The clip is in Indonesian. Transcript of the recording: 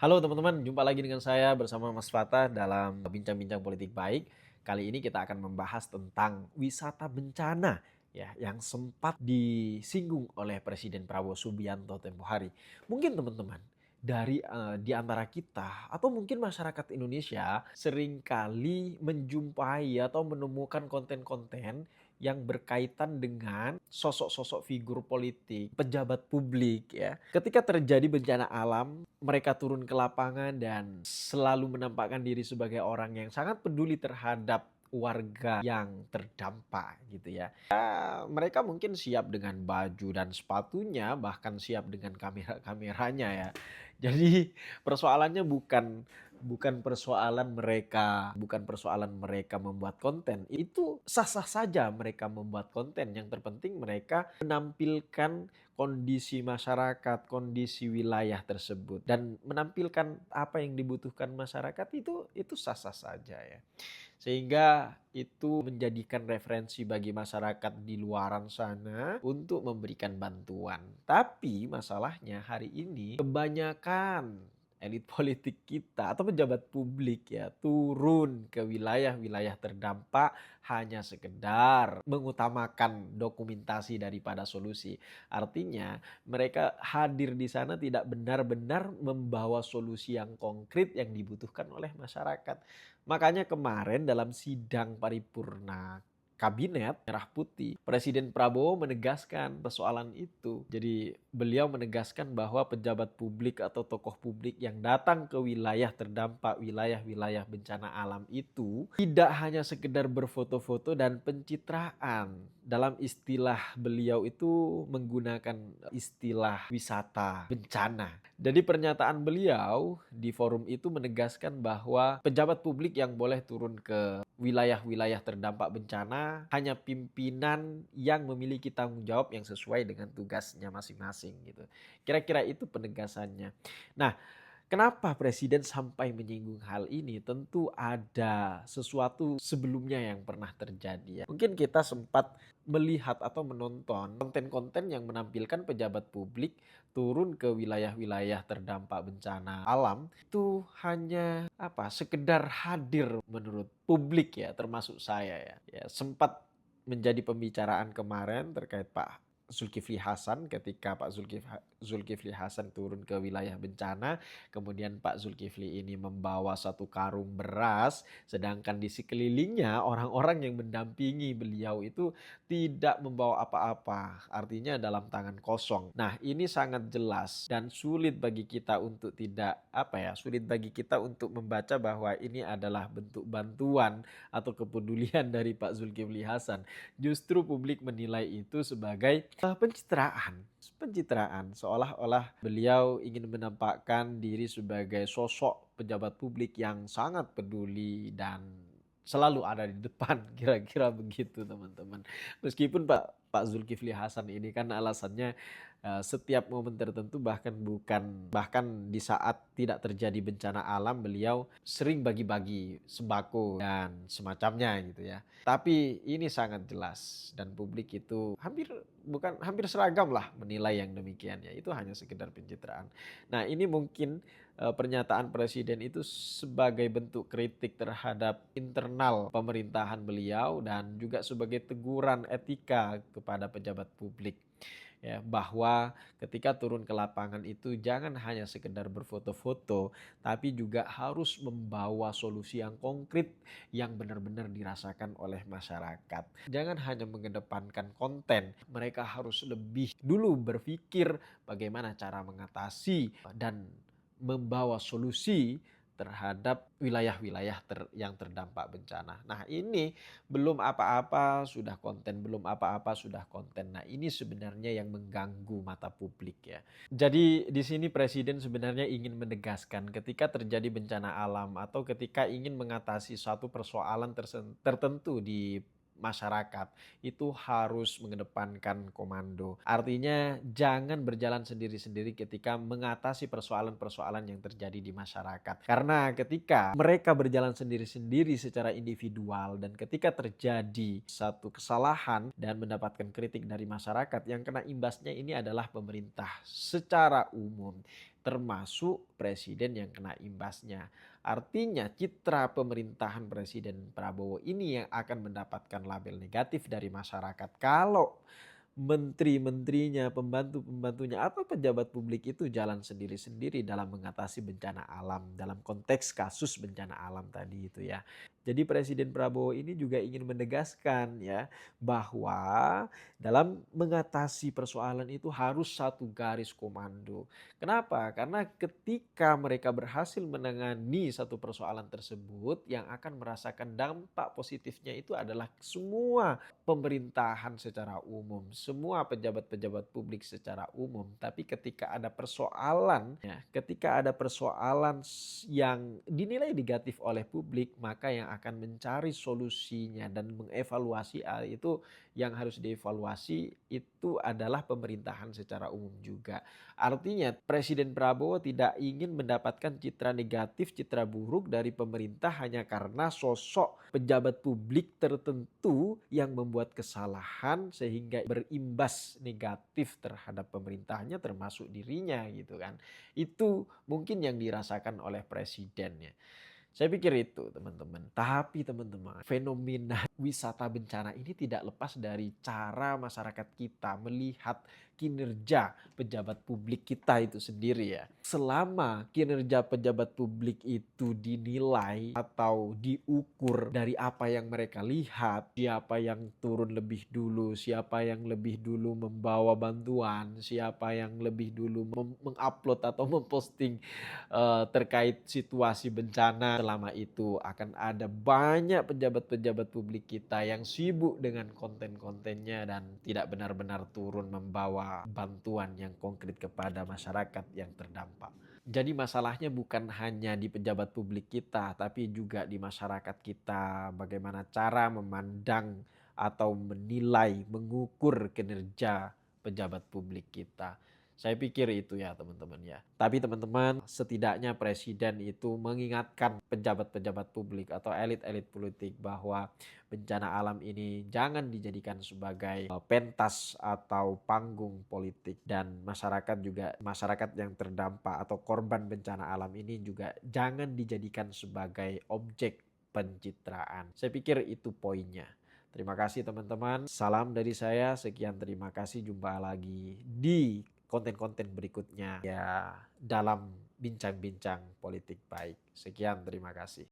Halo teman-teman, jumpa lagi dengan saya bersama Mas Fatah dalam Bincang-Bincang Politik Baik. Kali ini kita akan membahas tentang wisata bencana ya yang sempat disinggung oleh Presiden Prabowo Subianto tempo hari. Mungkin teman-teman di antara kita atau mungkin masyarakat Indonesia seringkali menjumpai atau menemukan konten-konten yang berkaitan dengan sosok-sosok figur politik, pejabat publik ya. Ketika terjadi bencana alam, mereka turun ke lapangan dan selalu menampakkan diri sebagai orang yang sangat peduli terhadap warga yang terdampak gitu ya. Mereka mungkin siap dengan baju dan sepatunya, bahkan siap dengan kamera-kameranya ya. Jadi persoalannya bukan persoalan mereka membuat konten. Itu sah-sah saja mereka membuat konten. Yang terpenting mereka menampilkan kondisi masyarakat, kondisi wilayah tersebut dan menampilkan apa yang dibutuhkan masyarakat itu sah-sah saja ya. Sehingga itu menjadikan referensi bagi masyarakat di luaran sana untuk memberikan bantuan. Tapi masalahnya hari ini kebanyakan elit politik kita atau pejabat publik ya turun ke wilayah-wilayah terdampak hanya sekedar mengutamakan dokumentasi daripada solusi. Artinya mereka hadir di sana tidak benar-benar membawa solusi yang konkret yang dibutuhkan oleh masyarakat. Makanya kemarin dalam sidang paripurna Kabinet Merah Putih, Presiden Prabowo menegaskan persoalan itu. Jadi beliau menegaskan bahwa pejabat publik atau tokoh publik yang datang ke wilayah terdampak, wilayah-wilayah bencana alam itu tidak hanya sekedar berfoto-foto dan pencitraan. Dalam istilah beliau itu menggunakan istilah wisata bencana. Jadi pernyataan beliau di forum itu menegaskan bahwa pejabat publik yang boleh turun ke wilayah-wilayah terdampak bencana hanya pimpinan yang memiliki tanggung jawab yang sesuai dengan tugasnya masing-masing gitu. Kira-kira itu penegasannya. Nah, kenapa presiden sampai menyinggung hal ini? Tentu ada sesuatu sebelumnya yang pernah terjadi ya. Mungkin kita sempat melihat atau menonton konten-konten yang menampilkan pejabat publik turun ke wilayah-wilayah terdampak bencana alam itu hanya sekedar hadir menurut publik ya, termasuk saya ya. Ya sempat menjadi pembicaraan kemarin terkait Pak Zulkifli Hasan ketika Zulkifli Hasan turun ke wilayah bencana, kemudian Pak Zulkifli ini membawa satu karung beras, sedangkan di sekelilingnya orang-orang yang mendampingi beliau itu tidak membawa apa-apa, artinya dalam tangan kosong. Nah, ini sangat jelas dan sulit bagi kita untuk sulit bagi kita untuk membaca bahwa ini adalah bentuk bantuan atau kepedulian dari Pak Zulkifli Hasan. Justru publik menilai itu sebagai pencitraan. Pencitraan seolah-olah beliau ingin menampakkan diri sebagai sosok pejabat publik yang sangat peduli dan selalu ada di depan, kira-kira begitu teman-teman. Meskipun Pak Zulkifli Hasan ini kan alasannya setiap momen tertentu bahkan di saat tidak terjadi bencana alam beliau sering bagi-bagi sembako dan semacamnya gitu ya. Tapi ini sangat jelas dan publik itu hampir seragam lah menilai yang demikian ya. Itu hanya sekedar pencitraan. Nah, ini mungkin pernyataan presiden itu sebagai bentuk kritik terhadap internal pemerintahan beliau dan juga sebagai teguran etika kepada pejabat publik ya, bahwa ketika turun ke lapangan itu jangan hanya sekedar berfoto-foto tapi juga harus membawa solusi yang konkret yang benar-benar dirasakan oleh masyarakat. Jangan hanya mengedepankan konten, mereka harus lebih dulu berpikir bagaimana cara mengatasi dan membawa solusi terhadap wilayah-wilayah yang terdampak bencana. Nah, ini belum apa-apa sudah konten, belum apa-apa sudah konten. Nah, ini sebenarnya yang mengganggu mata publik ya. Jadi di sini presiden sebenarnya ingin menegaskan ketika terjadi bencana alam atau ketika ingin mengatasi suatu persoalan tertentu di masyarakat itu harus mengedepankan komando. Artinya jangan berjalan sendiri-sendiri ketika mengatasi persoalan-persoalan yang terjadi di masyarakat. Karena ketika mereka berjalan sendiri-sendiri secara individual dan ketika terjadi satu kesalahan dan mendapatkan kritik dari masyarakat, yang kena imbasnya ini adalah pemerintah secara umum. termasuk presiden yang kena imbasnya. Artinya citra pemerintahan Presiden Prabowo ini yang akan mendapatkan label negatif dari masyarakat kalau menteri-menterinya, pembantu-pembantunya, atau pejabat publik itu jalan sendiri-sendiri dalam mengatasi bencana alam, dalam konteks kasus bencana alam tadi itu ya. Jadi Presiden Prabowo ini juga ingin menegaskan ya bahwa dalam mengatasi persoalan itu harus satu garis komando. Kenapa? Karena ketika mereka berhasil menangani satu persoalan tersebut, yang akan merasakan dampak positifnya itu adalah semua pemerintahan secara umum, semua pejabat-pejabat publik secara umum. Tapi ketika ada persoalan, ya, ketika ada persoalan yang dinilai negatif oleh publik, maka yang akan mencari solusinya dan mengevaluasi hal itu, yang harus dievaluasi itu adalah pemerintahan secara umum juga. Artinya Presiden Prabowo tidak ingin mendapatkan citra negatif, citra buruk dari pemerintah hanya karena sosok pejabat publik tertentu yang membuat kesalahan sehingga berimbas negatif terhadap pemerintahnya termasuk dirinya gitu kan. Itu mungkin yang dirasakan oleh presidennya. Saya pikir itu teman-teman. Tapi teman-teman, fenomena wisata bencana ini tidak lepas dari cara masyarakat kita melihat kinerja pejabat publik kita itu sendiri ya. Selama kinerja pejabat publik itu dinilai atau diukur dari apa yang mereka lihat, siapa yang turun lebih dulu, siapa yang lebih dulu membawa bantuan, siapa yang lebih dulu mengupload atau memposting terkait situasi bencana, selama itu akan ada banyak pejabat-pejabat publik kita yang sibuk dengan konten-kontennya dan tidak benar-benar turun membawa bantuan yang konkret kepada masyarakat yang terdampak. Jadi masalahnya bukan hanya di pejabat publik kita, tapi juga di masyarakat kita, bagaimana cara memandang atau menilai, mengukur kinerja pejabat publik kita. Saya pikir itu ya teman-teman ya. Tapi teman-teman, setidaknya presiden itu mengingatkan pejabat-pejabat publik atau elit-elit politik bahwa bencana alam ini jangan dijadikan sebagai pentas atau panggung politik, dan masyarakat juga, masyarakat yang terdampak atau korban bencana alam ini juga jangan dijadikan sebagai objek pencitraan. Saya pikir itu poinnya. Terima kasih teman-teman. Salam dari saya. Sekian, terima kasih. Jumpa lagi di konten-konten berikutnya ya dalam bincang-bincang politik baik. Sekian, terima kasih.